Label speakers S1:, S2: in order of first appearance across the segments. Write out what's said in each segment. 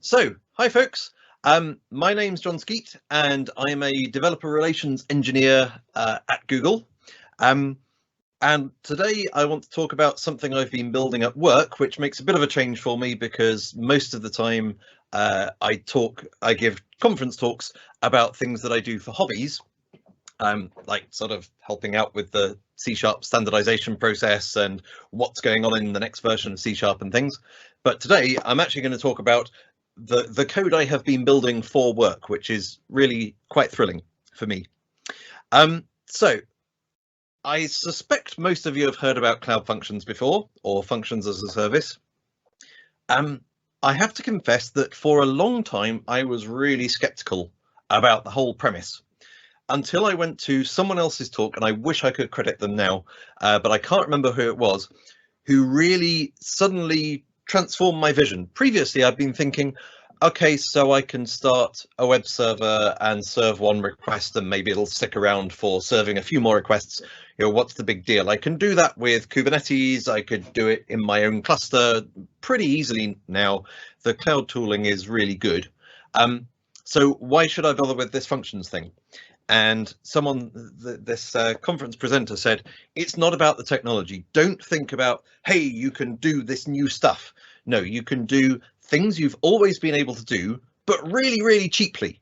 S1: Hi folks. My name's Jon Skeet, and I'm a developer relations engineer at Google. And today I want to talk about something I've been building at work, which makes a bit of a change for me because most of the time I give conference talks about things that I do for hobbies, like sort of helping out with the C# standardization process and what's going on in the next version of C# and things. But today I'm actually going to talk about the code I have been building for work, which is really quite thrilling for me. So I suspect most of you have heard about Cloud Functions before, or functions as a service. I have to confess that for a long time I was really skeptical about the whole premise, until I went to someone else's talk, and I wish I could credit them now, but I can't remember who it was, who really suddenly transformed my vision. Previously, I'd been thinking, okay, so I can start a web server and serve one request, and maybe it'll stick around for serving a few more requests. You know, what's the big deal? I can do that with Kubernetes. I could do it in my own cluster pretty easily now. The cloud tooling is really good. So why should I bother with this functions thing? And this conference presenter said, it's not about the technology. Don't think about, hey, you can do this new stuff. No, you can do things you've always been able to do, but really, really cheaply.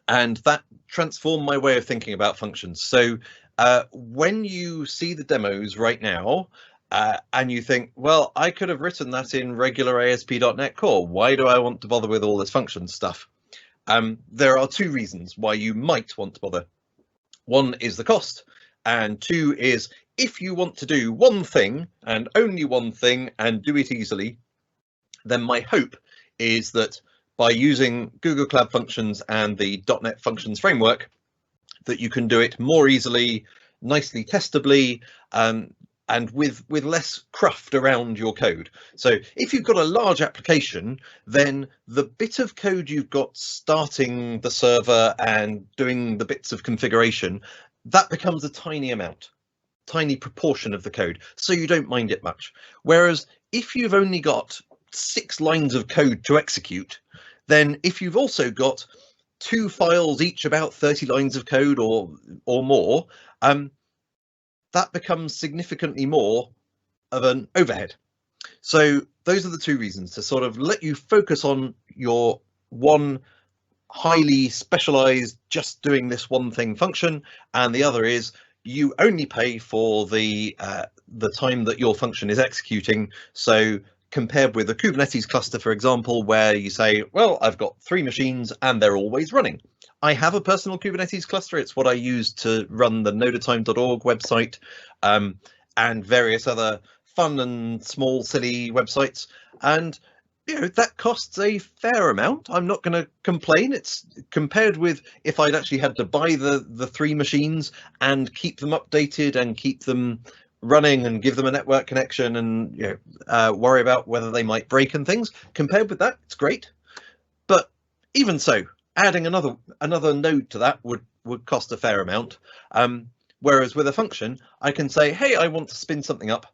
S1: And that transformed my way of thinking about functions. So when you see the demos right now, and you think, well, I could have written that in regular ASP.NET Core. Why do I want to bother with all this functions stuff? There are two reasons why you might want to bother. One is the cost, and two is if you want to do one thing and only one thing and do it easily, then my hope is that by using Google Cloud Functions and the .NET Functions framework, that you can do it more easily, nicely testably, and with less cruft around your code. So if you've got a large application, then the bit of code you've got starting the server and doing the bits of configuration, that becomes a tiny amount, tiny proportion of the code, so you don't mind it much. Whereas if you've only got 6 lines of code to execute, then if you've also got 2 files each about 30 lines of code or more, that becomes significantly more of an overhead. So those are the two reasons, to sort of let you focus on your one highly specialized, just doing this one thing function, and the other is you only pay for the time that your function is executing. So compared with a Kubernetes cluster, for example, where you say, well, I've got 3 machines and they're always running. I have a personal Kubernetes cluster. It's what I use to run the nodatime.org website and various other fun and small, silly websites. And you know, that costs a fair amount. I'm not going to complain. It's compared with if I'd actually had to buy the 3 machines and keep them updated and keep them running and give them a network connection and worry about whether they might break and things. Compared with that, it's great. But even so, adding another node to that would cost a fair amount. Whereas with a function, I can say, hey, I want to spin something up,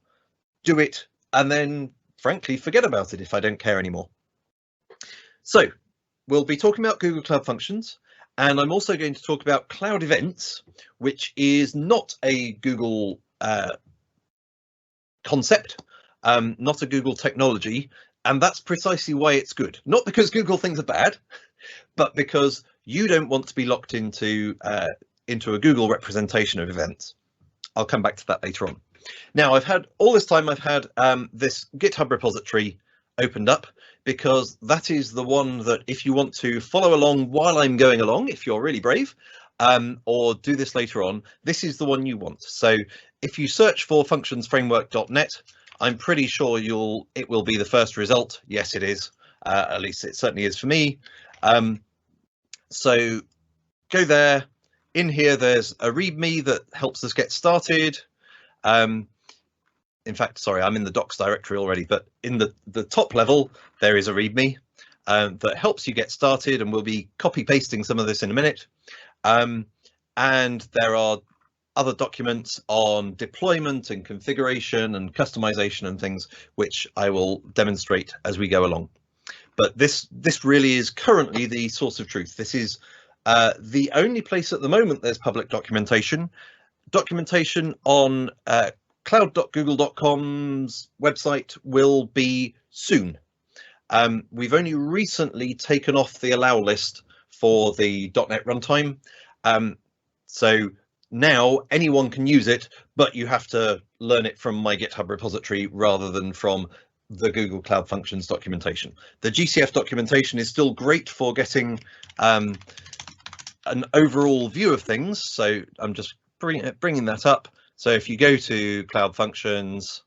S1: do it, and then frankly forget about it if I don't care anymore. So we'll be talking about Google Cloud Functions, and I'm also going to talk about CloudEvents, which is not a Google concept, not a Google technology, and that's precisely why it's good. Not because Google things are bad, but because you don't want to be locked into a Google representation of events. I'll come back to that later on. Now, I've had this GitHub repository opened up because that is the one that if you want to follow along while I'm going along, if you're really brave, or do this later on, this is the one you want. So if you search for functionsframework.net, I'm pretty sure it will be the first result. Yes, it is. At least it certainly is for me. So go there. In here, there's a README that helps us get started. In fact, sorry, I'm in the docs directory already, but in the top level, there is a README that helps you get started, and we'll be copy pasting some of this in a minute. And there are other documents on deployment and configuration and customization and things, which I will demonstrate as we go along. but this really is currently the source of truth. This is the only place at the moment there's public documentation. Documentation on cloud.google.com's website will be soon. We've only recently taken off the allow list for the .NET runtime. So now anyone can use it, but you have to learn it from my GitHub repository rather than from the Google Cloud Functions documentation. The GCF documentation is still great for getting an overall view of things. So I'm just bringing that up. So if you go to Cloud Functions,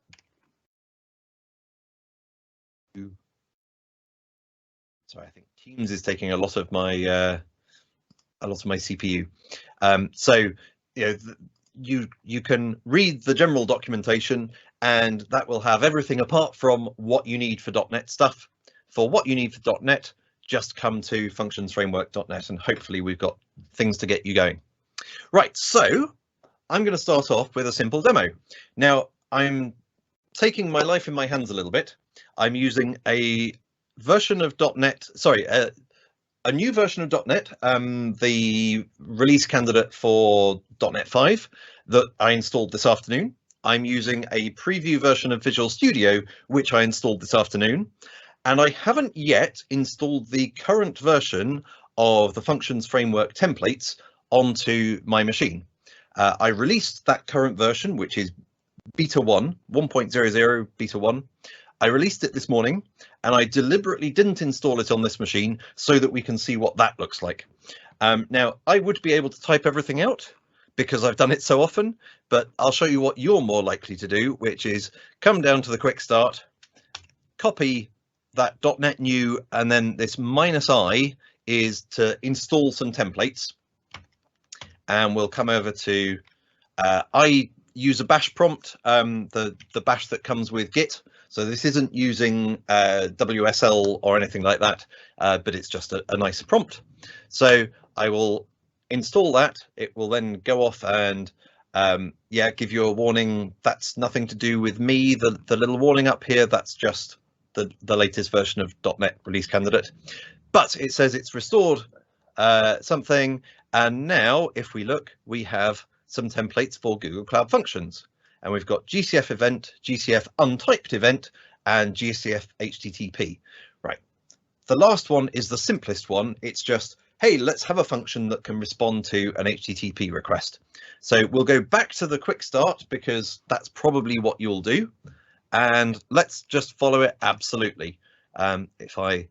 S1: sorry, I think Teams is taking a lot of my CPU. So you can read the general documentation, and that will have everything apart from what you need for .NET stuff. For what you need for .NET, just come to functionsframework.net, and hopefully we've got things to get you going. Right, so I'm going to start off with a simple demo. Now, I'm taking my life in my hands a little bit. I'm using a version of .NET, sorry, a new version of .NET, the release candidate for .NET 5 that I installed this afternoon. I'm using a preview version of Visual Studio, which I installed this afternoon. And I haven't yet installed the current version of the Functions Framework templates onto my machine. I released that current version, which is beta 1.00 beta 1. I released it this morning, and I deliberately didn't install it on this machine so that we can see what that looks like. Now, I would be able to type everything out because I've done it so often, but I'll show you what you're more likely to do, which is come down to the quick start, copy that .NET new, and then this -i is to install some templates. And we'll come over to, I use a bash prompt, the bash that comes with Git. So this isn't using WSL or anything like that, but it's just a nice prompt. So I will install that. It will then go off and give you a warning. That's nothing to do with me. The little warning up here, that's just the latest version of .NET release candidate. But it says it's restored something. And now if we look, we have some templates for Google Cloud Functions. And we've got GCF event, GCF untyped event, and GCF HTTP. Right. The last one is the simplest one. It's just, hey, let's have a function that can respond to an HTTP request. So we'll go back to the quick start because that's probably what you'll do. And let's just follow it absolutely. If I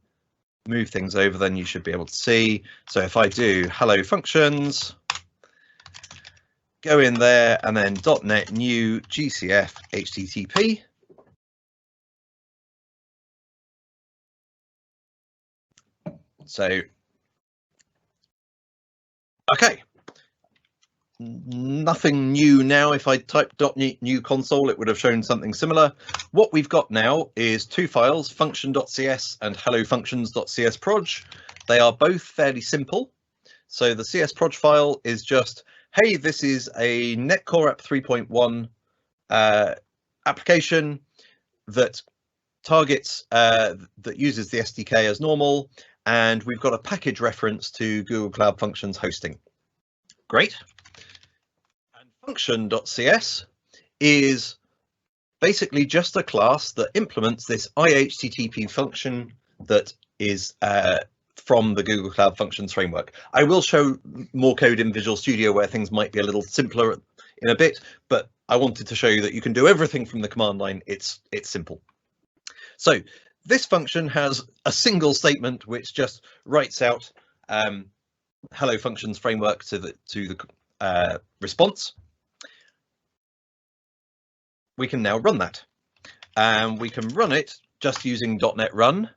S1: move things over, then you should be able to see. So if I do hello functions, go in there and then .NET new GCF HTTP. So, okay. Nothing new now. If I typed .NET new console, it would have shown something similar. What we've got now is two files, function.cs and hellofunctions.cs proj. They are both fairly simple. So the CS proj file is just, hey, this is a .NET Core App 3.1 application that targets, that uses the SDK as normal, and we've got a package reference to Google Cloud Functions hosting. Great. And function.cs is basically just a class that implements this IHTTP function that is from the Google Cloud Functions framework. I will show more code in Visual Studio where things might be a little simpler in a bit, but I wanted to show you that you can do everything from the command line. It's simple. So this function has a single statement which just writes out hello functions framework to the response. We can now run that, and we can run it just using .NET Run.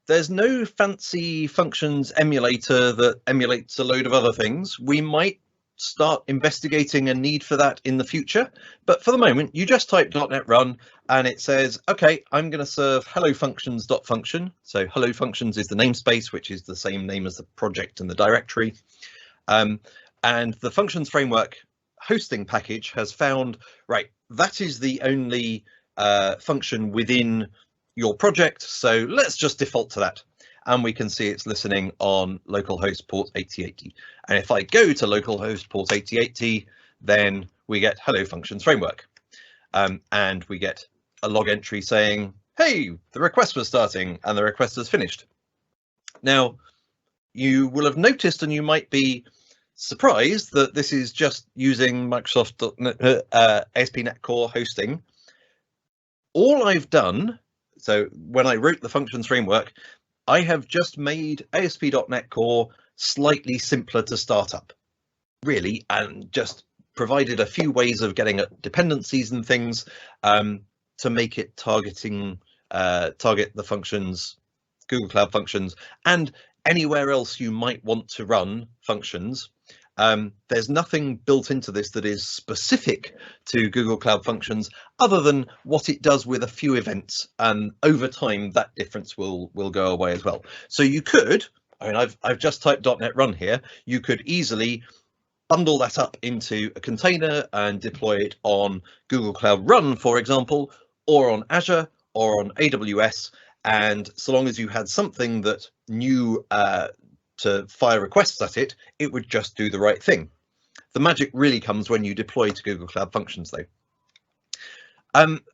S1: There's no fancy functions emulator that emulates a load of other things. We might start investigating a need for that in the future, but for the moment you just type .NET Run and it says, okay, I'm going to serve hello functions.function. So hello functions is the namespace, which is the same name as the project and the directory. And the functions framework hosting package has found, right, that is the only function within your project, so let's just default to that. and we can see it's listening on localhost port 8080. And if I go to localhost port 8080, then we get hello functions framework, and we get a log entry saying, hey, the request was starting and the request is finished. Now, you will have noticed, and you might be surprised, that this is just using Microsoft ASP.NET Core hosting. All I've done, so when I wrote the functions framework, I have just made ASP.NET Core slightly simpler to start up, really, and just provided a few ways of getting at dependencies and things to make it target the functions, Google Cloud Functions, and anywhere else you might want to run functions. There's nothing built into this that is specific to Google Cloud Functions other than what it does with a few events, and over time that difference will go away as well. So you could, I mean, I've just typed .NET Run here. You could easily bundle that up into a container and deploy it on Google Cloud Run, for example, or on Azure or on AWS. And so long as you had something that knew to fire requests at it, it would just do the right thing. The magic really comes when you deploy to Google Cloud Functions, though.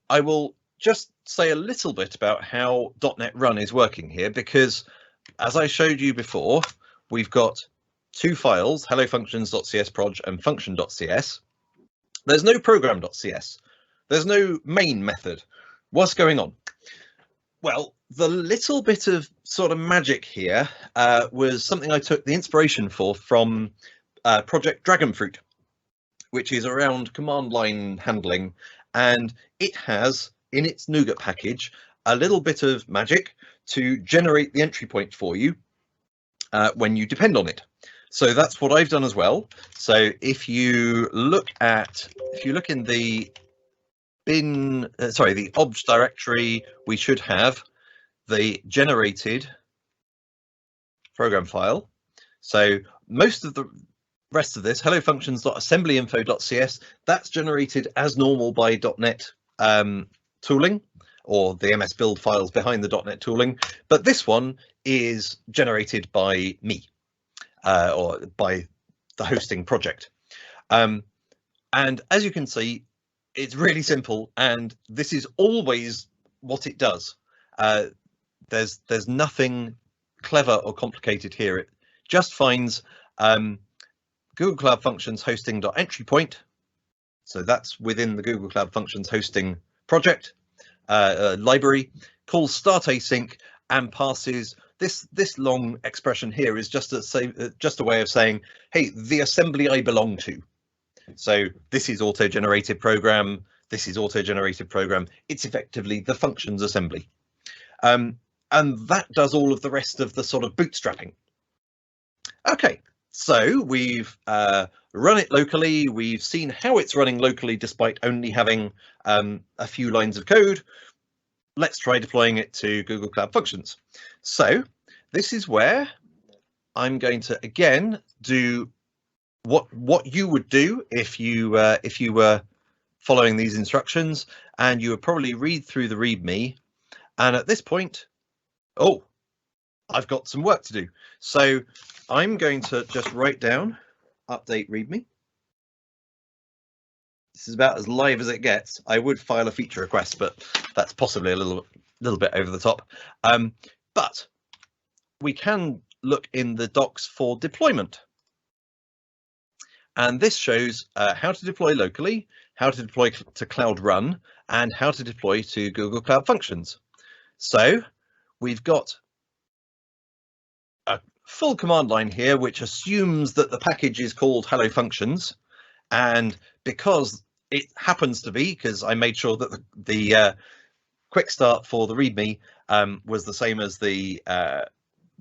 S1: I will just say a little bit about how .NET Run is working here, because as I showed you before, we've got two files, hellofunctions.csproj and function.cs. There's no program.cs. There's no main method. What's going on? Well, the little bit of sort of magic here was something I took the inspiration for from Project Dragonfruit, which is around command line handling, and it has in its NuGet package a little bit of magic to generate the entry point for you when you depend on it. So that's what I've done as well. So if you look in the the obj directory, we should have the generated program file. So most of the rest of this, hellofunctions.assemblyinfo.cs, that's generated as normal by .NET tooling, or the MS build files behind the .NET tooling. But this one is generated by me, or by the hosting project. And as you can see, it's really simple, and this is always what it does. There's nothing clever or complicated here. It just finds Google Cloud Functions hosting.entry point. So that's within the Google Cloud Functions hosting project library, calls start async and passes this long expression here is just a way of saying, hey, the assembly I belong to. So this is auto-generated program. This is auto-generated program. It's effectively the functions assembly. And that does all of the rest of the sort of bootstrapping. Okay, so we've run it locally. We've seen how it's running locally despite only having a few lines of code. Let's try deploying it to Google Cloud Functions. So this is where I'm going to again do what you would do if you were following these instructions, and you would probably read through the README. And at this point, oh, I've got some work to do. So I'm going to just write down update README. This is about as live as it gets. I would file a feature request, but that's possibly a little bit over the top. But we can look in the docs for deployment. And this shows how to deploy locally, how to deploy to Cloud Run, and how to deploy to Google Cloud Functions. So we've got a full command line here, which assumes that the package is called Hello Functions. And because it happens to be, because I made sure that the quick start for the README was the same as the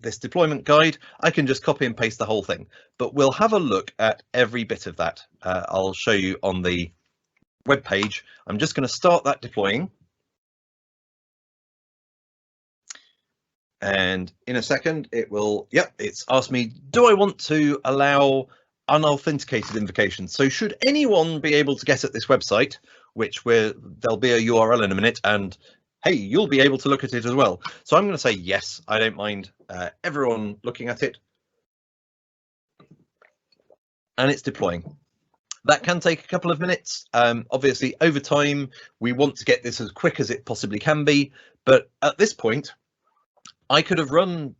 S1: this deployment guide, I can just copy and paste the whole thing. But we'll have a look at every bit of that. I'll show you on the web page. I'm just going to start that deploying. And in a second, it will, yep, it's asked me, do I want to allow unauthenticated invocations? So should anyone be able to get at this website, which there'll be a URL in a minute, and hey, you'll be able to look at it as well. So I'm going to say yes, I don't mind everyone looking at it. And it's deploying. That can take a couple of minutes. Obviously, over time, we want to get this as quick as it possibly can be. But at this point, I could have run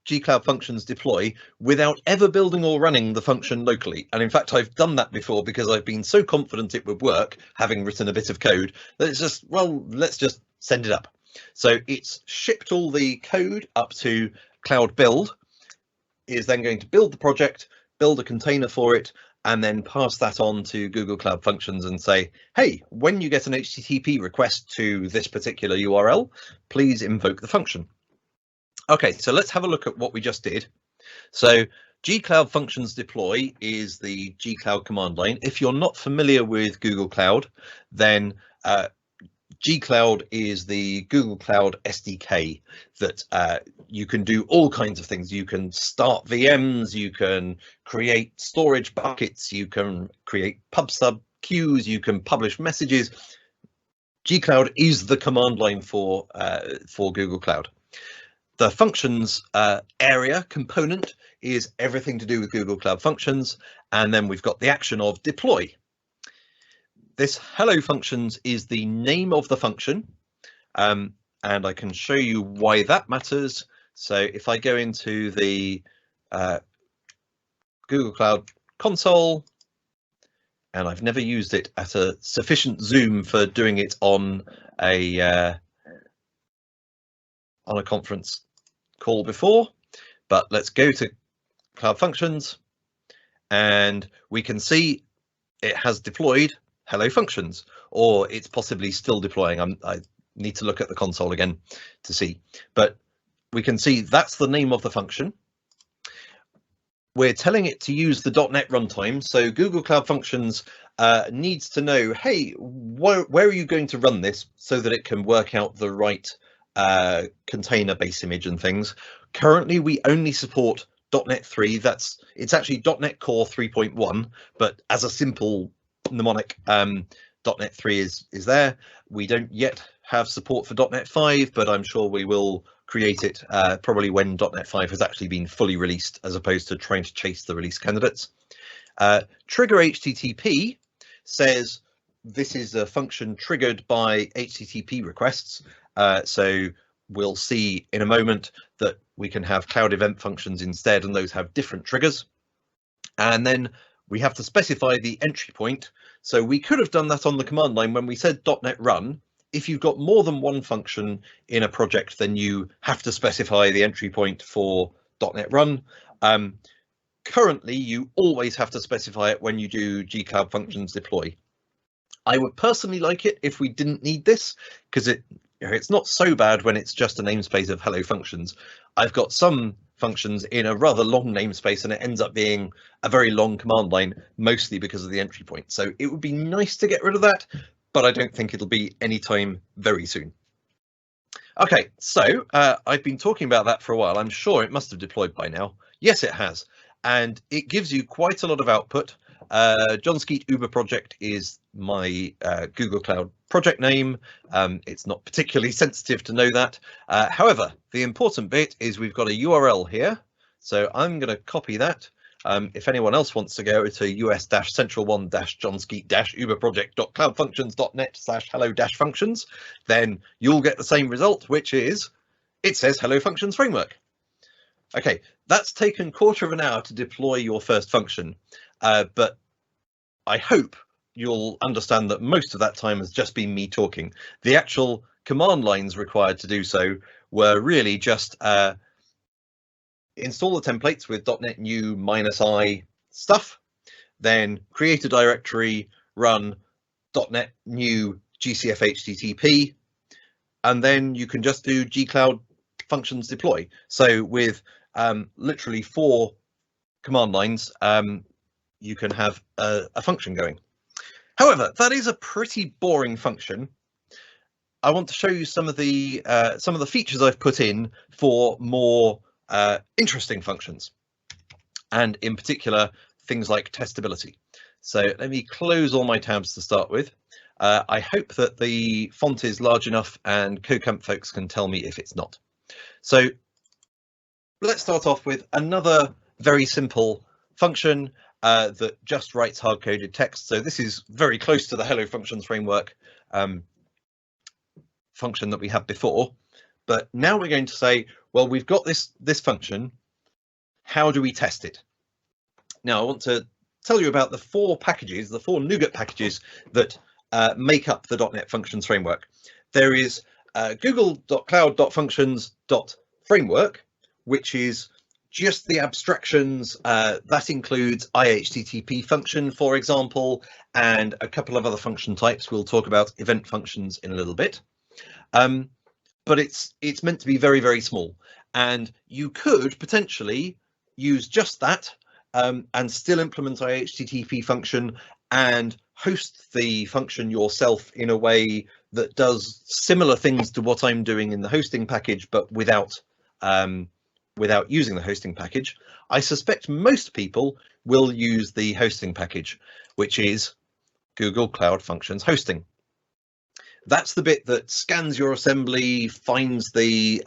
S1: G-Cloud Functions deploy without ever building or running the function locally. And in fact, I've done that before because I've been so confident it would work, having written a bit of code, that it's just, well, let's just send it up. So it's shipped all the code up to Cloud Build, is then going to build the project, build a container for it, and then pass that on to Google Cloud Functions and say, hey, when you get an HTTP request to this particular URL, please invoke the function. Okay, so let's have a look at what we just did. So G-Cloud Functions Deploy is the G-Cloud command line. If you're not familiar with Google Cloud, then G-Cloud is the Google Cloud SDK that you can do all kinds of things. You can start VMs, you can create storage buckets, you can create pub/sub queues, you can publish messages. G-Cloud is the command line for Google Cloud. The functions area component is everything to do with Google Cloud Functions, and then we've got the action of deploy. This hello functions is the name of the function, and I can show you why that matters. So if I go into the Google Cloud console, and I've never used it at a sufficient zoom for doing it on a conference call before, but let's go to Cloud Functions, and we can see it has deployed hello functions, or it's possibly still deploying. I need to look at the console again to see, but we can see that's the name of the function. We're telling it to use the .NET runtime, so Google Cloud Functions needs to know, hey, where are you going to run this so that it can work out the right container base image and things. Currently, we only support .NET 3. It's actually .NET Core 3.1, but as a simple mnemonic, .NET 3 is there. We don't yet have support for .NET 5, but I'm sure we will create it probably when .NET 5 has actually been fully released, as opposed to trying to chase the release candidates. Trigger HTTP says this is a function triggered by HTTP requests. So we'll see in a moment that we can have Cloud Event functions instead, and those have different triggers. And then we have to specify the entry point. So we could have done that on the command line when we said .NET Run. If you've got more than one function in a project, then you have to specify the entry point for .NET Run. Currently, you always have to specify it when you do G-Cloud Functions Deploy. I would personally like it if we didn't need this, because it's not so bad when it's just a namespace of hello functions. I've got some functions in a rather long namespace, and it ends up being a very long command line, mostly because of the entry point. So it would be nice to get rid of that, but I don't think it'll be anytime very soon. Okay, so I've been talking about that for a while. I'm sure it must have deployed by now. Yes, it has. And it gives you quite a lot of output. Jon Skeet Uber project is my Google Cloud project name. It's not particularly sensitive to know that. However, the important bit is we've got a URL here. So I'm going to copy that. If anyone else wants to go to us-central1-jonskeet-uberproject.cloudfunctions.net/hello-functions, then you'll get the same result, which is it says Hello Functions Framework. Okay, that's taken 1/4 of an hour to deploy your first function, but I hope you'll understand that most of that time has just been me talking. The actual command lines required to do so were really just install the templates with .NET New -i stuff, then create a directory, run .NET New GCF HTTP, and then you can just do G-Cloud Functions Deploy. So with literally 4 command lines, you can have a function going. However, that is a pretty boring function. I want to show you some of the features I've put in for more interesting functions, and in particular things like testability. So let me close all my tabs to start with. I hope that the font is large enough and CodeCamp folks can tell me if it's not. So let's start off with another very simple function that just writes hard-coded text. So this is very close to the Hello Functions framework function that we had before. But now we're going to say, well, we've got this function. How do we test it? Now I want to tell you about the four packages, the four NuGet packages that make up the .NET Functions framework. There is google.cloud.functions.framework, which is just the abstractions. That includes IHTTP function, for example, and a couple of other function types. We'll talk about event functions in a little bit. But it's meant to be very, very small, and you could potentially use just that and still implement IHTTP function and host the function yourself in a way that does similar things to what I'm doing in the hosting package, but without using the hosting package. I suspect most people will use the hosting package, which is Google Cloud Functions Hosting. That's the bit that scans your assembly, finds the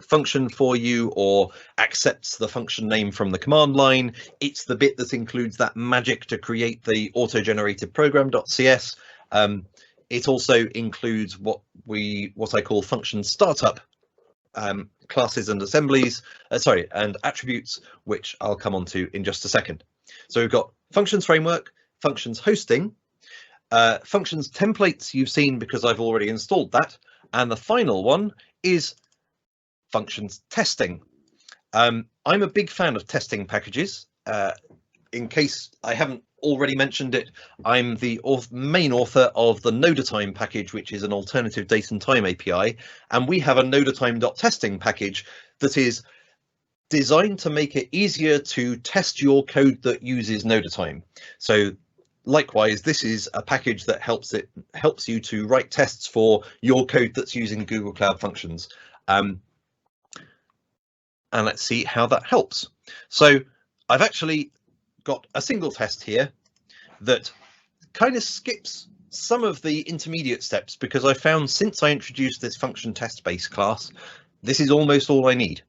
S1: function for you, or accepts the function name from the command line. It's the bit that includes that magic to create the auto-generated program.cs. It also includes what I call function startup classes and assemblies, and attributes, which I'll come on to in just a second. So we've got functions framework, functions hosting, functions templates you've seen because I've already installed that, and the final one is functions testing. I'm a big fan of testing packages. In case I haven't already mentioned it, I'm the main author of the NodaTime package, which is an alternative date and time API, and we have a NodaTime.testing package that is designed to make it easier to test your code that uses NodaTime. So likewise, this is a package that helps you to write tests for your code that's using Google Cloud Functions. And let's see how that helps. So I've actually got a single test here that kind of skips some of the intermediate steps, because I found since I introduced this function test base class, this is almost all I need.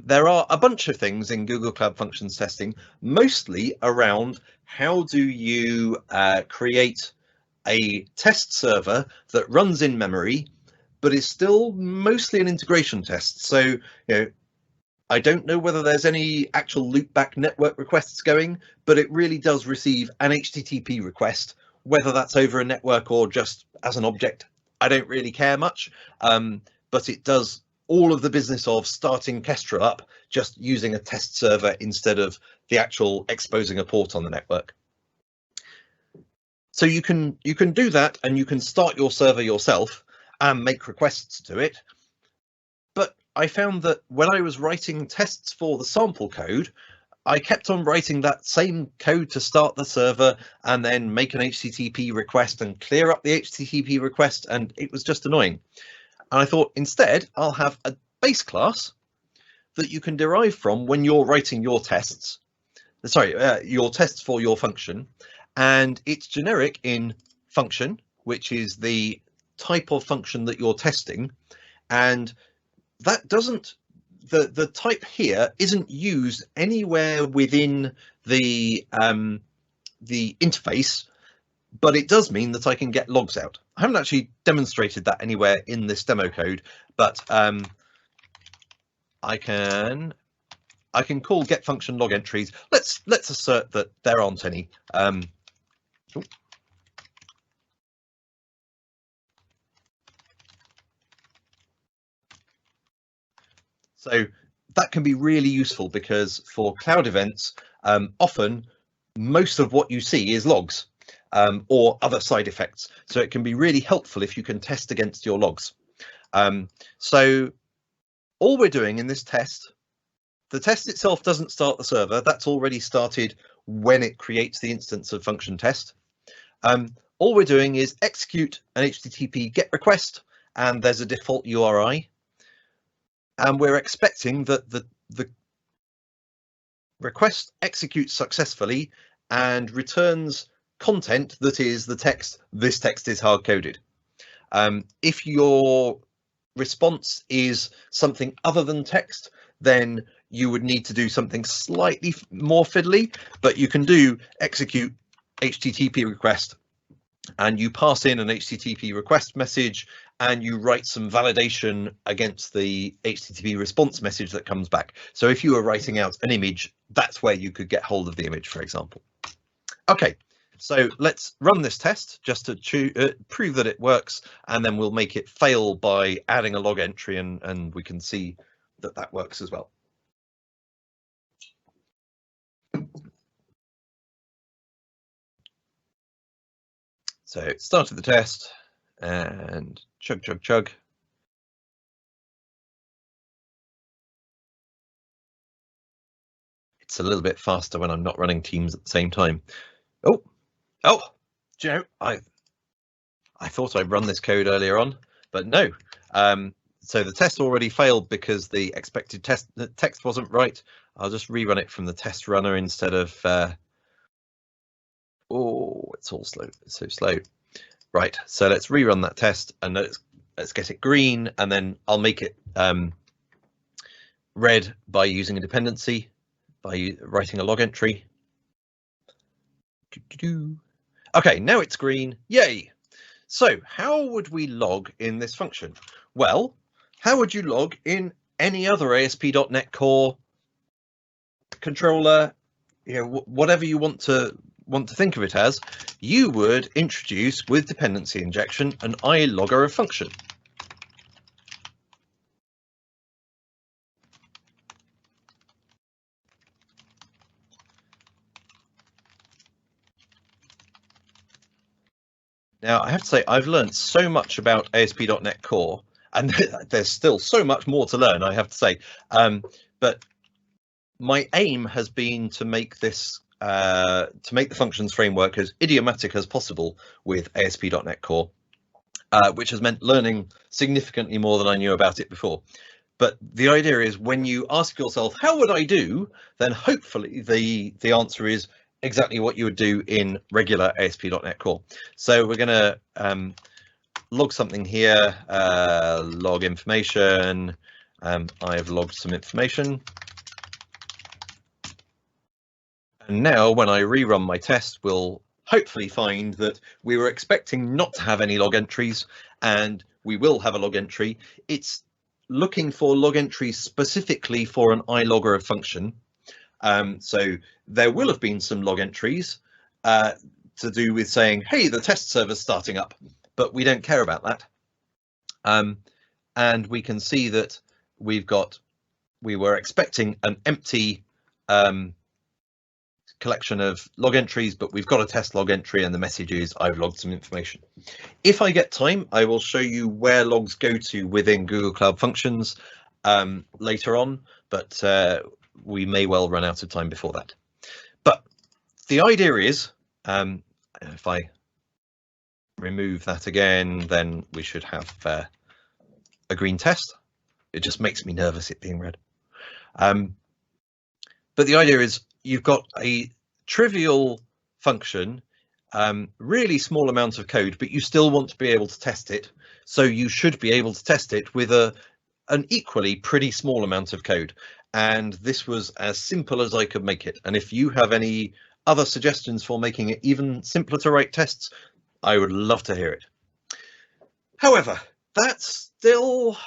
S1: There are a bunch of things in Google Cloud Functions testing, mostly around how do you create a test server that runs in memory, but is still mostly an integration test. So, I don't know whether there's any actual loopback network requests going, but it really does receive an HTTP request, whether that's over a network or just as an object. I don't really care much, but it does all of the business of starting Kestra up just using a test server instead of the actual exposing a port on the network. So you can do that, and you can start your server yourself and make requests to it. But I found that when I was writing tests for the sample code, I kept on writing that same code to start the server and then make an HTTP request and clear up the HTTP request, and it was just annoying. And I thought, instead, I'll have a base class that you can derive from when you're writing your tests. Your tests for your function, and it's generic in function, which is the type of function that you're testing, and that doesn't. The type here isn't used anywhere within the interface, but it does mean that I can get logs out. I haven't actually demonstrated that anywhere in this demo code, but I can call get function log entries. Let's assert that there aren't any. So that can be really useful, because for CloudEvents, often most of what you see is logs. Or other side effects. So it can be really helpful if you can test against your logs. So all we're doing in this test, the test itself doesn't start the server. That's already started when it creates the instance of function test. All we're doing is execute an HTTP GET request, and there's a default URI. And we're expecting that the request executes successfully and returns content that is the text. This text is hard coded. If your response is something other than text, then you would need to do something slightly more fiddly, but you can do execute HTTP request, and you pass in an HTTP request message and you write some validation against the HTTP response message that comes back. So if you were writing out an image, that's where you could get hold of the image, for example. Okay, so let's run this test just to prove that it works, and then we'll make it fail by adding a log entry, and we can see that that works as well. So it started the test and chug, chug, chug. It's a little bit faster when I'm not running Teams at the same time. Oh, do you know, I thought I'd run this code earlier on, but no. So the test already failed because the expected text wasn't right. I'll just rerun it from the test runner instead of. Oh, it's all slow. It's so slow. Right. So let's rerun that test and let's get it green, and then I'll make it red by using a dependency, by writing a log entry. Okay, now it's green. Yay. So how would we log in this function? Well, how would you log in any other ASP.NET Core controller, whatever you want to think of it as? You would introduce with dependency injection an iLogger of function. Now, I have to say, I've learned so much about ASP.NET Core, and there's still so much more to learn, I have to say. But my aim has been to make this, to make the functions framework as idiomatic as possible with ASP.NET Core, which has meant learning significantly more than I knew about it before. But the idea is, when you ask yourself, how would I do? Then hopefully the answer is exactly what you would do in regular ASP.NET Core. So we're going to log something here, log information. I've logged some information. And now when I rerun my test, we'll hopefully find that we were expecting not to have any log entries, and we will have a log entry. It's looking for log entries specifically for an iLogger of function. So there will have been some log entries to do with saying, hey, the test server's starting up, but we don't care about that. And we can see that we were expecting an empty collection of log entries, but we've got a test log entry, and the message is I've logged some information. If I get time, I will show you where logs go to within Google Cloud Functions later on, but we may well run out of time before that. But the idea is, if I remove that again, then we should have a green test. It just makes me nervous, it being red. But the idea is, you've got a trivial function, really small amount of code, but you still want to be able to test it. So you should be able to test it with an equally pretty small amount of code. And this was as simple as I could make it. And if you have any other suggestions for making it even simpler to write tests, I would love to hear it. However, that's still,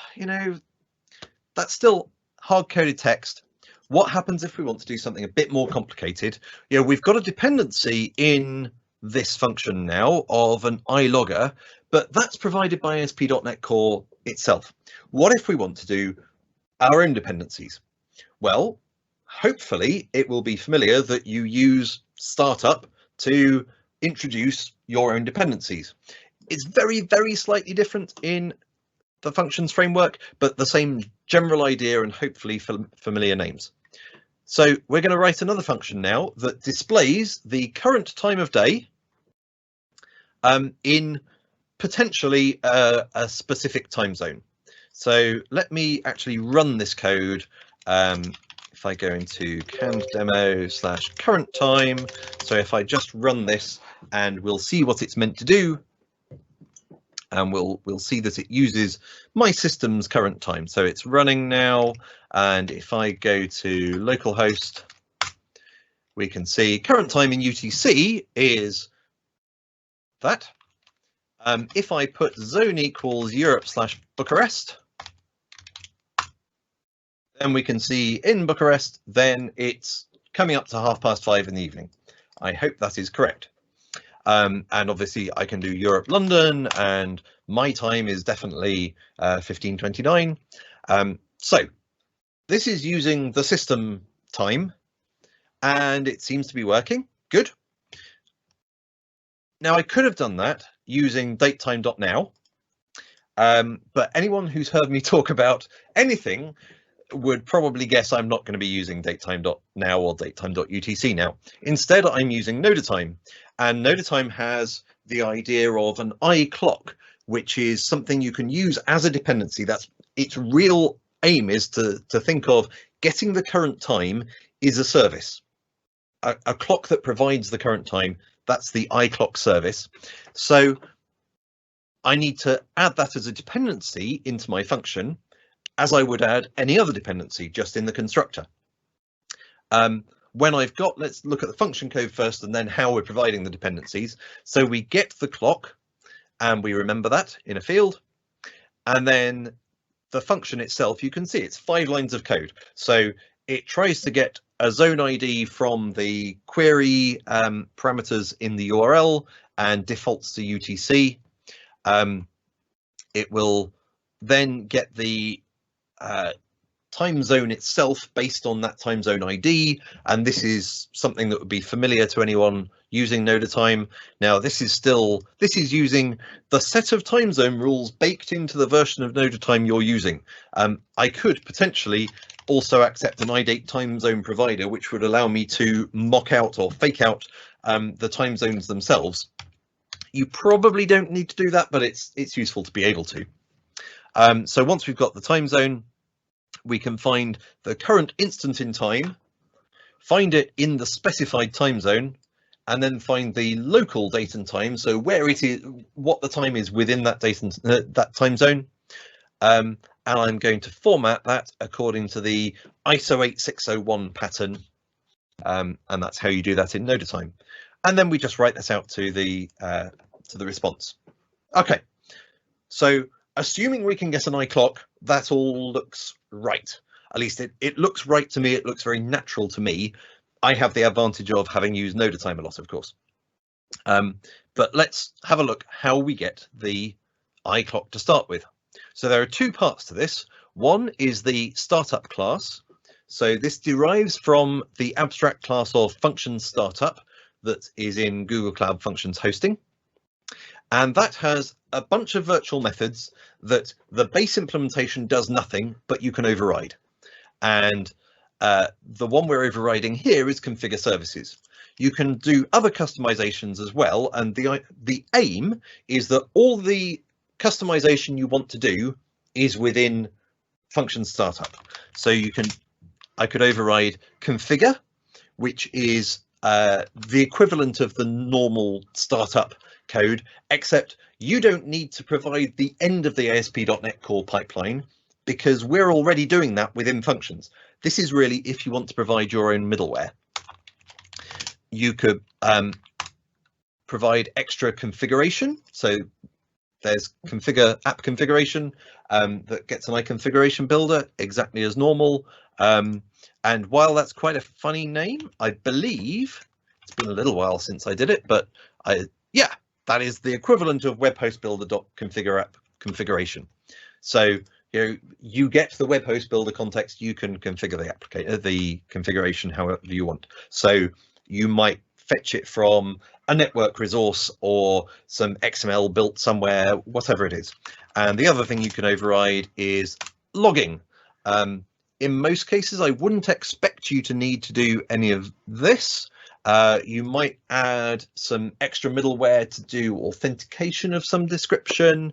S1: that's still hard-coded text. What happens if we want to do something a bit more complicated? We've got a dependency in this function now of an iLogger, but that's provided by ASP.NET Core itself. What if we want to do our own dependencies? Well, hopefully it will be familiar that you use startup to introduce your own dependencies. It's very, very slightly different in the functions framework, but the same general idea and hopefully familiar names. So we're going to write another function now that displays the current time of day in potentially a specific time zone. So let me actually run this code. If I go into canned demo /current time, so if I just run this, and we'll see what it's meant to do. And we'll see that it uses my system's current time. So it's running now. And if I go to localhost, we can see current time in UTC is that. If I put zone equals Europe/Bucharest, then we can see in Bucharest, then it's coming up to 5:30 in the evening. I hope that is correct. And obviously I can do Europe-London, and my time is definitely 15:29. So this is using the system time, and it seems to be working. Good. Now I could have done that using datetime.now, but anyone who's heard me talk about anything would probably guess I'm not going to be using datetime.now or datetime.utc now. Instead, I'm using NodeTime, and NodeTime has the idea of an iClock, which is something you can use as a dependency. That's its real aim, is to think of getting the current time is a service, a clock that provides the current time. That's the iClock service. So I need to add that as a dependency into my function, as I would add any other dependency, just in the constructor. When I've got, let's look at the function code first and then how we're providing the dependencies. So we get the clock and we remember that in a field. And then the function itself, you can see it's 5 lines of code. So it tries to get a zone ID from the query parameters in the URL and defaults to UTC. It will then get the time zone itself based on that time zone ID, and this is something that would be familiar to anyone using NodeTime. Now this is using the set of time zone rules baked into the version of NodeTime you're using. I could potentially also accept an iDate time zone provider, which would allow me to mock out or fake out the time zones themselves. You probably don't need to do that, but it's useful to be able to. So once we've got the time zone, we can find the current instant in time, find it in the specified time zone, and then find the local date and time. So where it is, what the time is within that date and that time zone. And I'm going to format that according to the ISO 8601 pattern. And that's how you do that in NodeTime. And then we just write this out to the response. Okay, so assuming we can get an iClock, that all looks right. At least it looks right to me. It looks very natural to me. I have the advantage of having used NodeTime a lot, of course. But let's have a look how we get the iClock to start with. So there are 2 parts to this. One is the startup class. So this derives from the abstract class of function startup that is in Google Cloud Functions hosting. And that has a bunch of virtual methods that the base implementation does nothing, but you can override. And the one we're overriding here is configure services. You can do other customizations as well. And the aim is that all the customization you want to do is within function startup. So I could override configure, which is the equivalent of the normal startup code, except you don't need to provide the end of the ASP.NET Core pipeline because we're already doing that within functions. This is really if you want to provide your own middleware. You could provide extra configuration. So there's configure app configuration that gets an iConfiguration builder exactly as normal. And while that's quite a funny name, I believe it's been a little while since I did it, but yeah, that is the equivalent of web host builder.configure app configuration. So you get the web host builder context, you can configure the configuration however you want. So you might fetch it from a network resource or some XML built somewhere, whatever it is. And the other thing you can override is logging. In most cases, I wouldn't expect you to need to do any of this. You might add some extra middleware to do authentication of some description.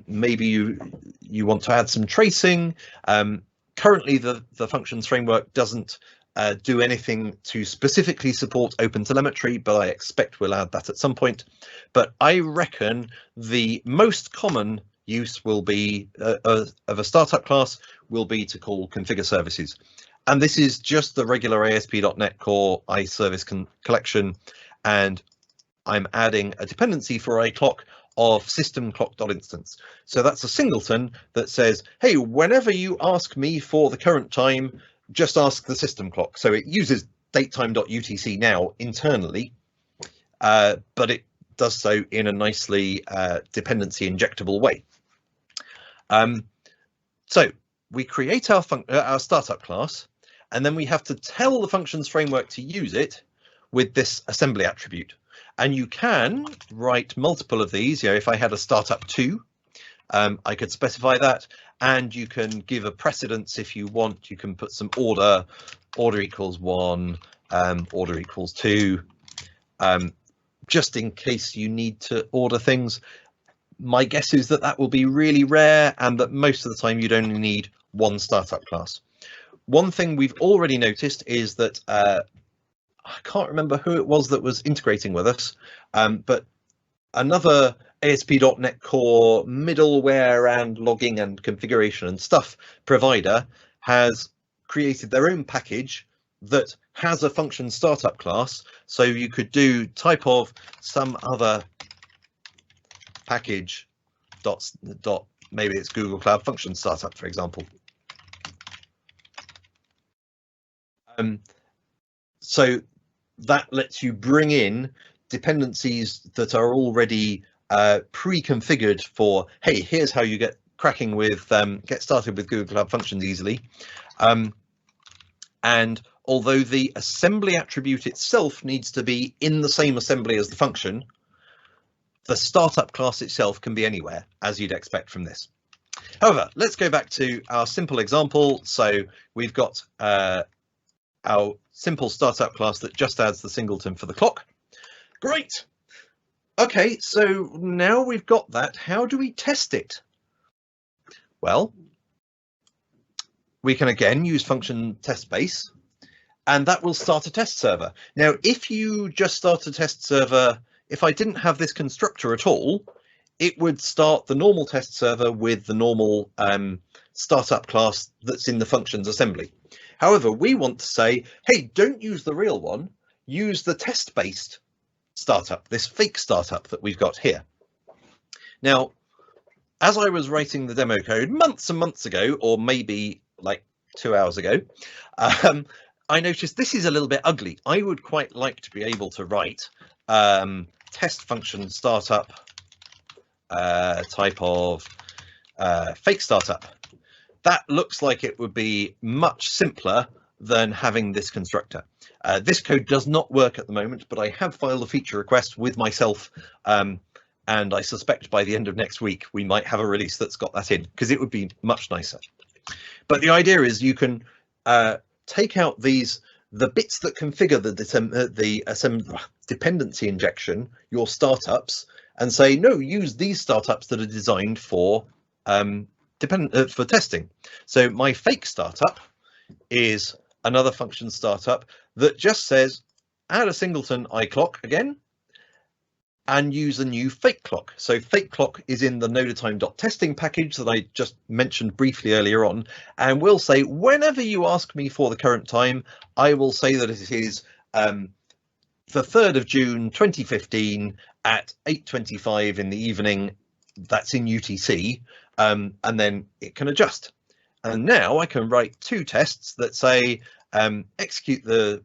S1: Maybe you want to add some tracing. Currently, the functions framework doesn't do anything to specifically support OpenTelemetry, but I expect we'll add that at some point. But I reckon the most common use will be of a startup class will be to call configure services. And this is just the regular ASP.NET Core iService collection, and I'm adding a dependency for a clock of system clock.instance. So that's a singleton that says, hey, whenever you ask me for the current time, just ask the system clock. So it uses datetime.utc now internally, but it does so in a nicely dependency injectable way. So we create our startup class, and then we have to tell the functions framework to use it with this assembly attribute. And you can write multiple of these. If I had a startup 2, I could specify that, and you can give a precedence if you want. You can put some order equals 1, order equals 2, just in case you need to order things. My guess is that that will be really rare, and that most of the time you'd only need one startup class. One thing we've already noticed is that I can't remember who it was that was integrating with us, but another ASP.NET Core middleware and logging and configuration and stuff provider has created their own package that has a function startup class. So you could do type of some other package dot maybe it's Google Cloud Function Startup, for example. So that lets you bring in dependencies that are already pre-configured for, hey, here's how you get cracking with get started with Google Cloud Functions easily. And although the assembly attribute itself needs to be in the same assembly as the function, the startup class itself can be anywhere, as you'd expect from this. However, let's go back to our simple example. So we've got our simple startup class that just adds the singleton for the clock. Great. Okay, so now we've got that. How do we test it? Well, we can again use function test base, and that will start a test server. Now, if you just start a test server, if I didn't have this constructor at all, it would start the normal test server with the normal startup class that's in the functions assembly. However, we want to say, hey, don't use the real one, use the test-based startup, this fake startup that we've got here. Now, as I was writing the demo code months and months ago, or maybe like 2 hours ago, I noticed this is a little bit ugly. I would quite like to be able to write test function startup type of fake startup. That looks like it would be much simpler than having this constructor. This code does not work at the moment, but I have filed a feature request with myself, and I suspect by the end of next week we might have a release that's got that in, because it would be much nicer. But the idea is you can take out the bits that configure the dependency injection, your startups, and say, no, use these startups that are designed for for testing. So my fake startup is another function startup that just says add a singleton iClock again and use a new fake clock. So fake clock is in the nodatime.testing package that I just mentioned briefly earlier on, and we'll say whenever you ask me for the current time, I will say that it is the 3rd of June 2015 at 8:25 in the evening. That's in UTC, and then it can adjust. And now I can write 2 tests that say execute the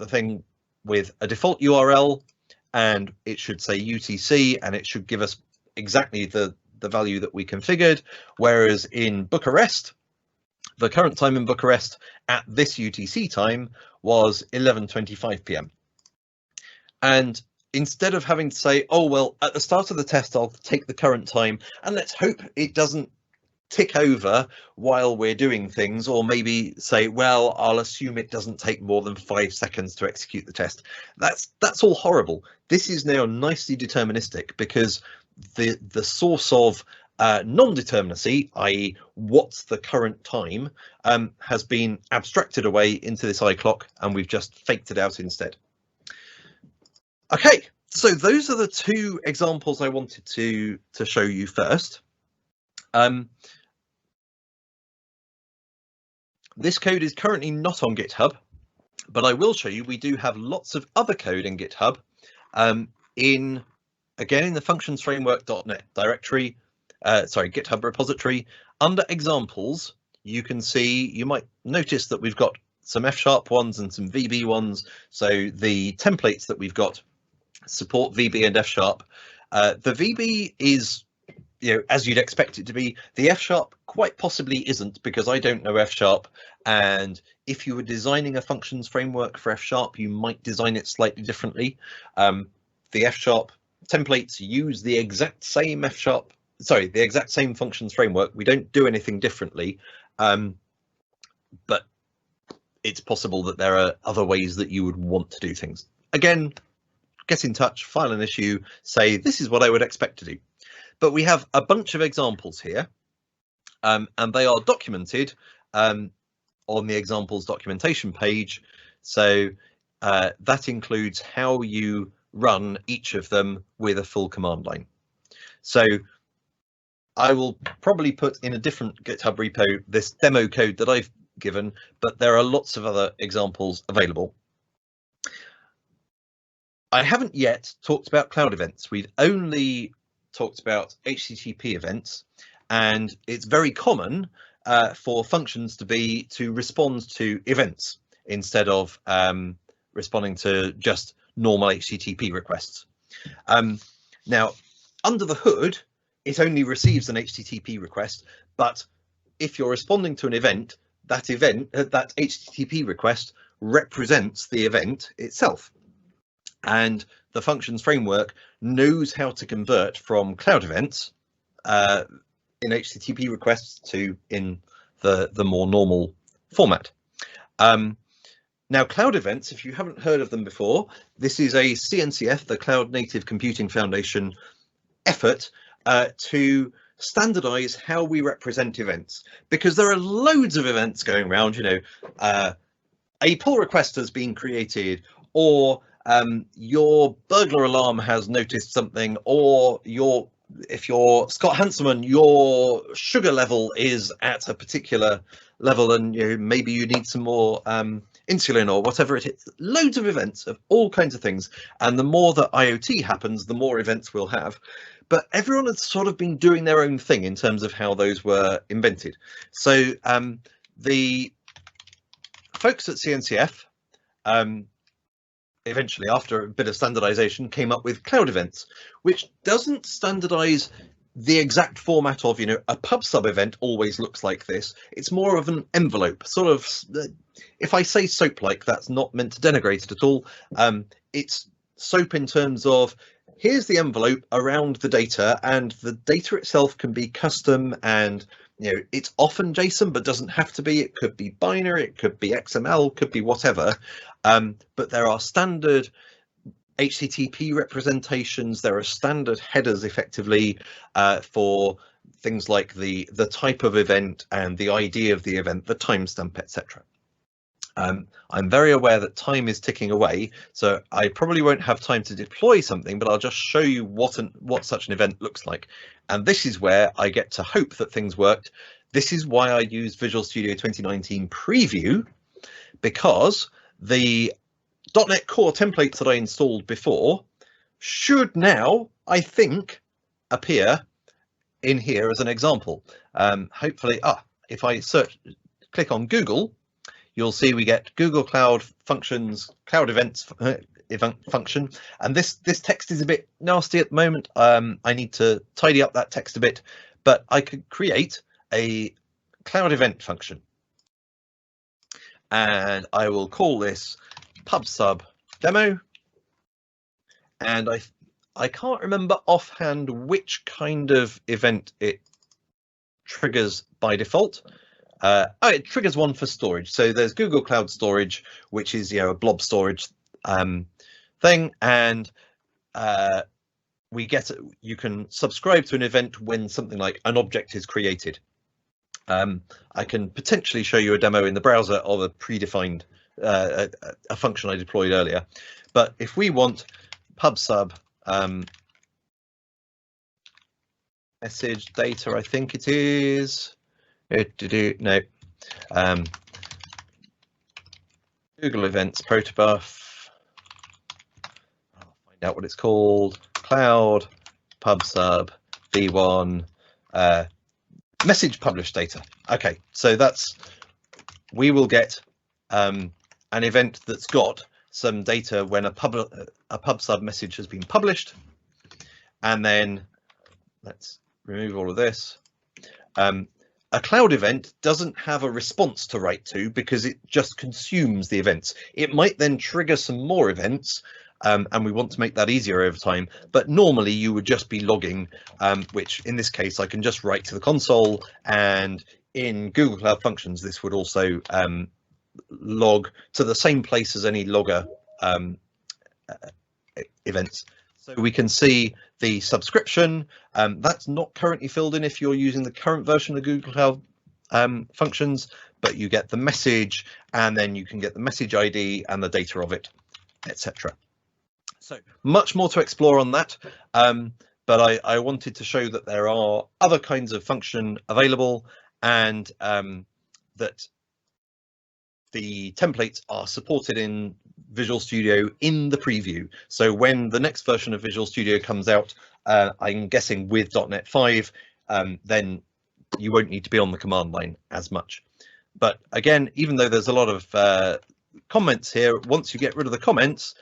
S1: thing with a default URL, and it should say UTC, and it should give us exactly the value that we configured. Whereas in Bucharest, the current time in Bucharest at this UTC time was 11:25 p.m. And instead of having to say, oh, well, at the start of the test, I'll take the current time and let's hope it doesn't tick over while we're doing things, or maybe say, well, I'll assume it doesn't take more than 5 seconds to execute the test. That's all horrible. This is now nicely deterministic, because the source of Non-determinacy, i.e. what's the current time, has been abstracted away into this iClock, and we've just faked it out instead. Okay, so those are the two examples I wanted to show you first. This code is currently not on GitHub, but I will show you we do have lots of other code in GitHub, in the functions framework.net directory, GitHub repository. Under examples, you can see, you might notice that we've got some F# ones and some VB ones. So the templates that we've got support VB and F#. The VB is, as you'd expect it to be. The F# quite possibly isn't, because I don't know F#. And if you were designing a functions framework for F#, you might design it slightly differently. The F# templates use the exact same the exact same functions framework. We don't do anything differently, but it's possible that there are other ways that you would want to do things. Again, get in touch, file an issue, say this is what I would expect to do. But we have a bunch of examples here, and they are documented on the examples documentation page. So that includes how you run each of them with a full command line. So I will probably put in a different GitHub repo this demo code that I've given, but there are lots of other examples available. I haven't yet talked about CloudEvents. We've only talked about HTTP events, and it's very common for functions to respond to events instead of responding to just normal HTTP requests. Now, under the hood, it only receives an HTTP request, but if you're responding to an event, that HTTP request represents the event itself. And the functions framework knows how to convert from CloudEvents in HTTP requests to in the more normal format. Now, CloudEvents, if you haven't heard of them before, this is a CNCF, the Cloud Native Computing Foundation effort to standardize how we represent events, because there are loads of events going around. A pull request has been created, or your burglar alarm has noticed something, or if you're Scott Hanselman, your sugar level is at a particular level, and maybe you need some more insulin or whatever it is. Loads of events of all kinds of things, and the more that IoT happens, the more events we'll have. But everyone has sort of been doing their own thing in terms of how those were invented. So the folks at CNCF eventually, after a bit of standardization, came up with CloudEvents, which doesn't standardize the exact format of, a pub sub event always looks like this. It's more of an envelope, sort of. If I say soap-like, that's not meant to denigrate it at all. It's soap in terms of, here's the envelope around the data, and the data itself can be custom, and it's often JSON, but doesn't have to be. It could be binary, it could be XML, could be whatever. But there are standard HTTP representations. There are standard headers, effectively, for things like the type of event and the ID of the event, the timestamp, etc. I'm very aware that time is ticking away, so I probably won't have time to deploy something, but I'll just show you what such an event looks like. And this is where I get to hope that things worked. This is why I used Visual Studio 2019 Preview, because the .NET Core templates that I installed before should now, I think, appear in here as an example. Hopefully, if I click on Google, you'll see we get Google Cloud Functions, CloudEvents event function, and this text is a bit nasty at the moment. I need to tidy up that text a bit, but I could create a Cloud Event function, and I will call this PubSub demo, and I can't remember offhand which kind of event it triggers by default. It triggers one for storage. So there's Google Cloud Storage, which is a blob storage thing, and you can subscribe to an event when something like an object is created. I can potentially show you a demo in the browser of a predefined a function I deployed earlier, but if we want pub/sub message data, I think it is. No. Google Events protobuf. I'll find out what it's called. Cloud pub/sub v1 message publish data. Okay, so we will get an event that's got some data when a pub/sub message has been published, and then let's remove all of this. A cloud event doesn't have a response to write to because it just consumes the events. It might then trigger some more events, and we want to make that easier over time. But normally you would just be logging, which in this case I can just write to the console, and in Google Cloud Functions this would also log to the same place as any logger events. So we can see the subscription. That's not currently filled in if you're using the current version of Google Cloud Functions, but you get the message, and then you can get the message ID and the data of it, etc. So much more to explore on that, but I wanted to show that there are other kinds of function available, and that the templates are supported in Visual Studio in the preview. So when the next version of Visual Studio comes out, I'm guessing with .NET 5, then you won't need to be on the command line as much. But again, even though there's a lot of comments here, once you get rid of the comments,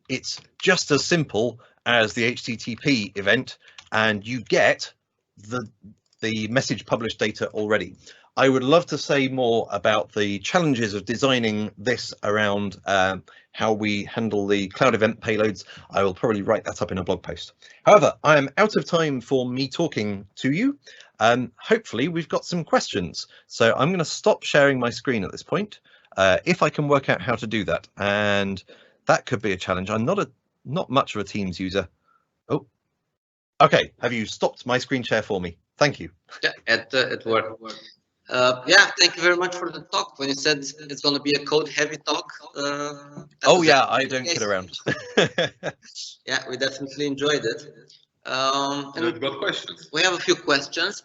S1: it's just as simple as the HTTP event, and you get the message published data already. I would love to say more about the challenges of designing this around how we handle the cloud event payloads. I will probably write that up in a blog post. However, I am out of time for me talking to you. Hopefully we've got some questions. So I'm going to stop sharing my screen at this point, if I can work out how to do that. And that could be a challenge. I'm not much of a Teams user. Oh, okay. Have you stopped my screen share for me? Thank you.
S2: Yeah, it worked. Yeah, thank you very much for the talk. When you said it's going to be a code-heavy talk.
S1: Oh yeah, I don't kid around.
S2: Yeah, we definitely enjoyed it.
S3: And we've got questions.
S2: We have a few questions.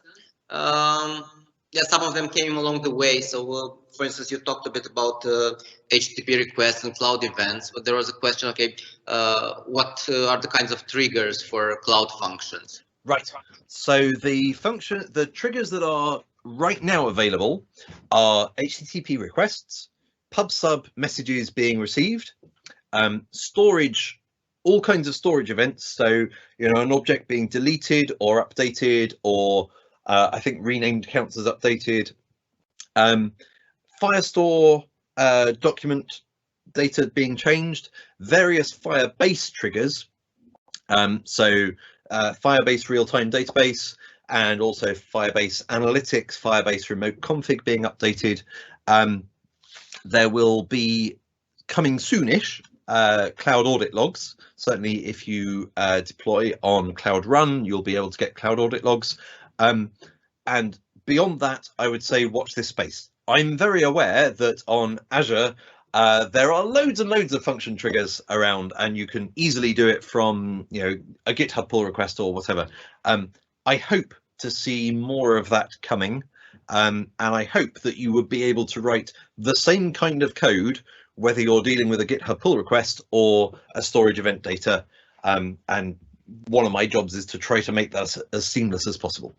S2: Yeah, some of them came along the way. So, for instance, you talked a bit about HTTP requests and cloud events, but there was a question. Okay, what are the kinds of triggers for cloud functions?
S1: Right. So the triggers that are right now available are HTTP requests, pub/sub messages being received, storage, all kinds of storage events. So, you know, an object being deleted or updated, or I think renamed counts as updated. Firestore document data being changed, various Firebase triggers. So Firebase real-time database, and also Firebase Analytics, Firebase Remote Config being updated. There will be coming soonish cloud audit logs. Certainly if you deploy on Cloud Run, you'll be able to get cloud audit logs. And beyond that, I would say watch this space. I'm very aware that on Azure, there are loads and loads of function triggers around, and you can easily do it from, you know, a GitHub pull request or whatever. I hope to see more of that coming, and I hope that you would be able to write the same kind of code, whether you're dealing with a GitHub pull request or a storage event data. And one of my jobs is to try to make that as seamless as possible.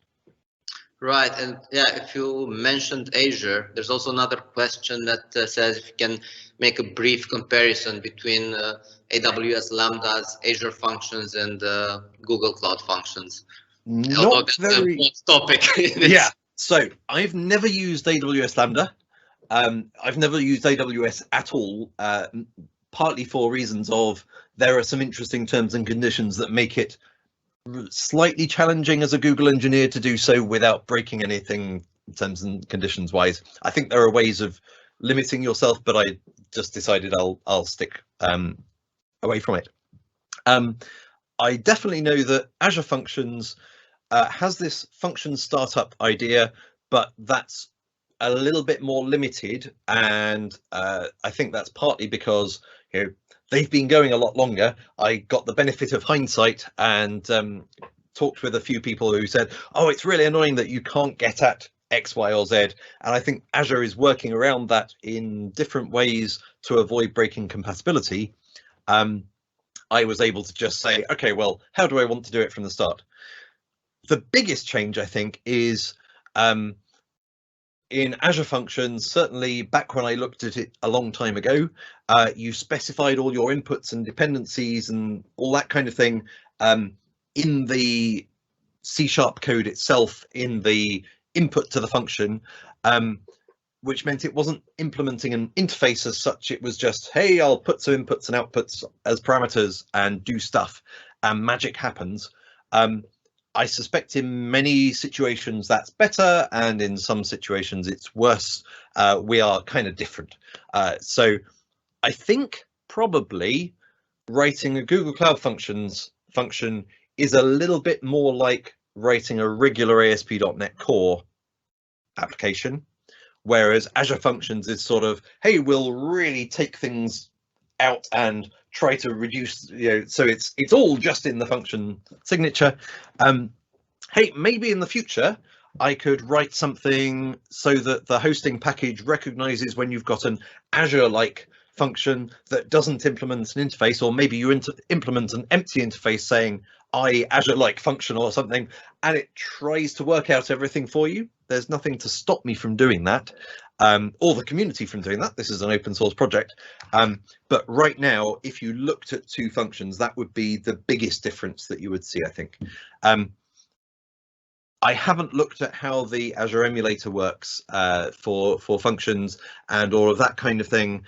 S2: Right, and yeah, if you mentioned Azure, there's also another question that says if you can make a brief comparison between AWS Lambdas, Azure Functions, and Google Cloud Functions.
S1: Not very
S2: topic.
S1: Yeah, so I've never used AWS Lambda. I've never used AWS at all, partly for reasons of there are some interesting terms and conditions that make it slightly challenging as a Google engineer to do so without breaking anything terms and conditions wise. I think there are ways of limiting yourself, but I just decided I'll stick away from it. I definitely know that Azure Functions has this function startup idea, but that's a little bit more limited, and I think that's partly because they've been going a lot longer. I got the benefit of hindsight and talked with a few people who said, oh, it's really annoying that you can't get at X, Y, or Z. And I think Azure is working around that in different ways to avoid breaking compatibility. I was able to just say, okay, well, how do I want to do it from the start? The biggest change, I think, is in Azure Functions, certainly back when I looked at it a long time ago, you specified all your inputs and dependencies and all that kind of thing in the C# code itself, in the input to the function, which meant it wasn't implementing an interface as such. It was just, hey, I'll put some inputs and outputs as parameters and do stuff, and magic happens. I suspect in many situations that's better, and in some situations it's worse. We are kind of different. So I think probably writing a Google Cloud Functions function is a little bit more like writing a regular ASP.NET Core application, whereas Azure Functions is sort of, hey, we'll really take things out and try to reduce, so it's all just in the function signature. Hey, maybe in the future I could write something so that the hosting package recognizes when you've got an Azure-like function that doesn't implement an interface, or maybe you implement an empty interface saying I Azure-like function or something, and it tries to work out everything for you. There's nothing to stop me from doing that, or the community from doing that. This is an open source project. But right now, if you looked at two functions, that would be the biggest difference that you would see, I think. I haven't looked at how the Azure emulator works for functions and all of that kind of thing.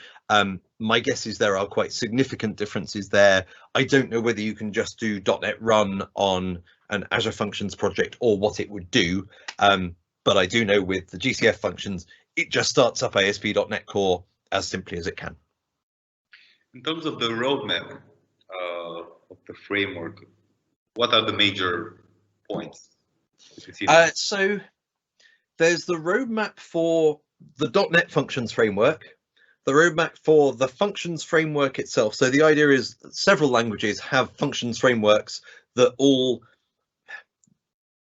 S1: My guess is there are quite significant differences there. I don't know whether you can just do .NET Run on an Azure Functions project or what it would do. But I do know with the GCF functions, it just starts up ASP.NET Core as simply as it can.
S3: In terms of the roadmap of the framework, what are the major points?
S1: So there's the roadmap for the .NET Functions framework, the roadmap for the Functions framework itself. So the idea is several languages have Functions frameworks that all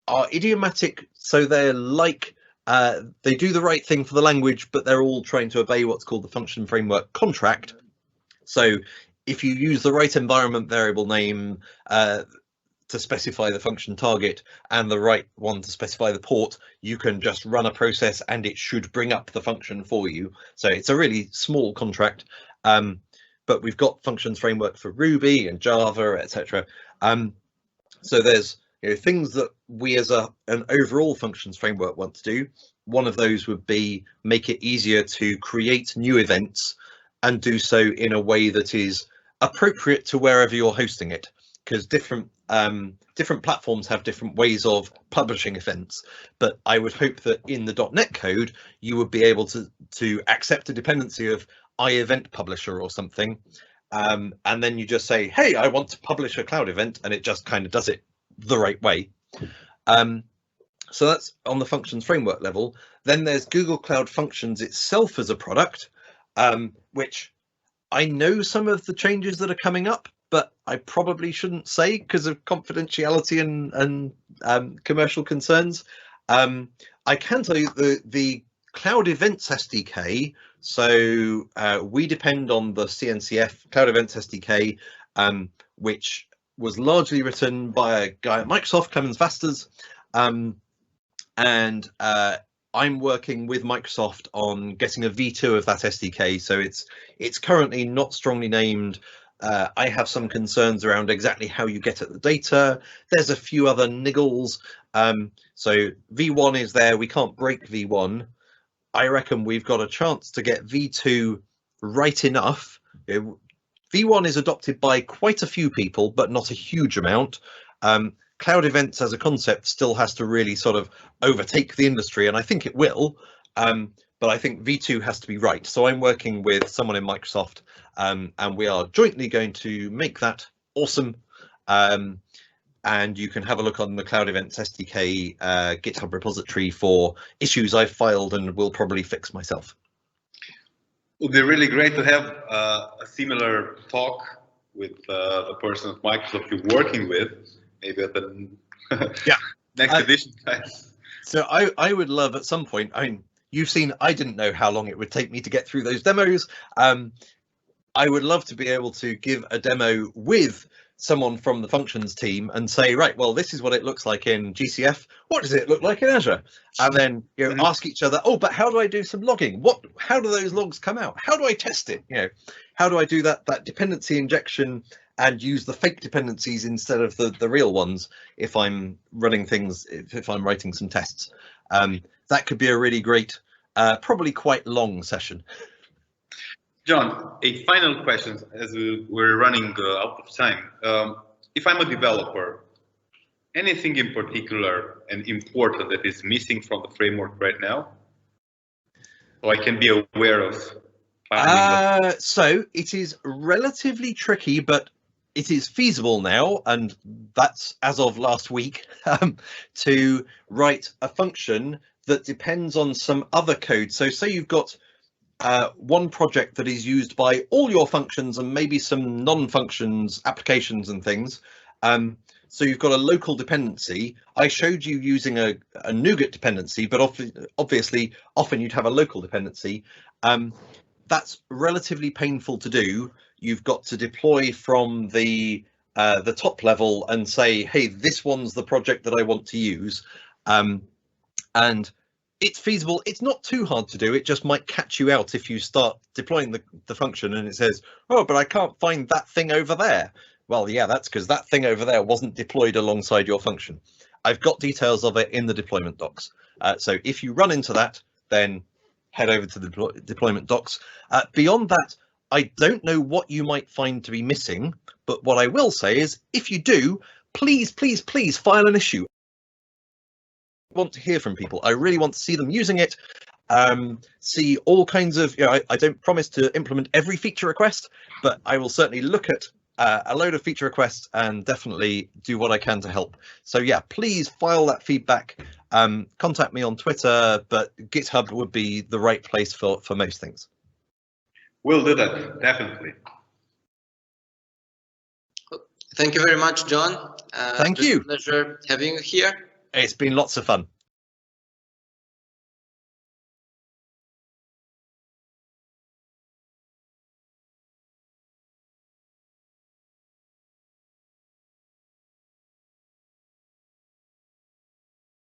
S1: are idiomatic. So they're like, they do the right thing for the language, but they're all trying to obey what's called the Function framework contract. So if you use the right environment variable name to specify the function target and the right one to specify the port, you can just run a process and it should bring up the function for you. So it's a really small contract, but we've got Functions framework for Ruby and Java, etc. So there's things that we as an overall Functions framework want to do. One of those would be make it easier to create new events and do so in a way that is appropriate to wherever you're hosting it, because different platforms have different ways of publishing events. But I would hope that in the .NET code you would be able to accept a dependency of iEvent publisher or something, and then you just say, hey, I want to publish a cloud event, and it just kind of does it the right way. So that's on the Functions framework level. Then there's Google Cloud Functions itself as a product, which I know some of the changes that are coming up, but I probably shouldn't say because of confidentiality and commercial concerns. I can tell you the CloudEvents SDK. So we depend on the CNCF CloudEvents SDK, which was largely written by a guy at Microsoft, Clemens Vasters, and I'm working with Microsoft on getting a V2 of that SDK. So it's currently not strongly named. I have some concerns around exactly how you get at the data. There's a few other niggles. So V1 is there. We can't break V1. I reckon we've got a chance to get V2 right enough. V1 is adopted by quite a few people, but not a huge amount. CloudEvents as a concept still has to really sort of overtake the industry, and I think it will. But I think V2 has to be right. So I'm working with someone in Microsoft, and we are jointly going to make that awesome. And you can have a look on the CloudEvents SDK GitHub repository for issues I've filed and will probably fix myself.
S3: It would be really great to have a similar talk with the person at Microsoft you're working with, maybe at the next edition.
S1: So I would love at some point, I mean, you've seen, I didn't know how long it would take me to get through those demos. I would love to be able to give a demo with someone from the functions team and say, right, well, this is what it looks like in GCF. What does it look like in Azure? And then ask each other, oh, but how do I do some logging? How do those logs come out? How do I test it? How do I do that dependency injection and use the fake dependencies instead of the real ones if I'm running things, if I'm writing some tests? That could be a really great, probably quite long session.
S3: John, a final question as we're running out of time. If I'm a developer, anything in particular and important that is missing from the framework right now, so I can be aware of?
S1: So it is relatively tricky, but it is feasible now, and that's as of last week, to write a function that depends on some other code. So say you've got one project that is used by all your functions and maybe some non-functions applications and things. So you've got a local dependency. I showed you using a NuGet dependency, but obviously often you'd have a local dependency. That's relatively painful to do. You've got to deploy from the top level and say, hey, this one's the project that I want to use. And it's feasible. It's not too hard to do. It just might catch you out if you start deploying the function and it says, oh, but I can't find that thing over there. Well, yeah, that's because that thing over there wasn't deployed alongside your function. I've got details of it in the deployment docs. So if you run into that, then head over to the deployment docs. Beyond that, I don't know what you might find to be missing, but what I will say is if you do, please, please, please file an issue. I want to hear from people. I really want to see them using it, see all kinds of, I don't promise to implement every feature request, but I will certainly look at a load of feature requests and definitely do what I can to help. So yeah, please file that feedback, contact me on Twitter, but GitHub would be the right place for most things.
S3: We'll do that, definitely.
S2: Thank you very much, John.
S1: Thank you.
S2: It's a pleasure having you here.
S1: It's been lots of fun.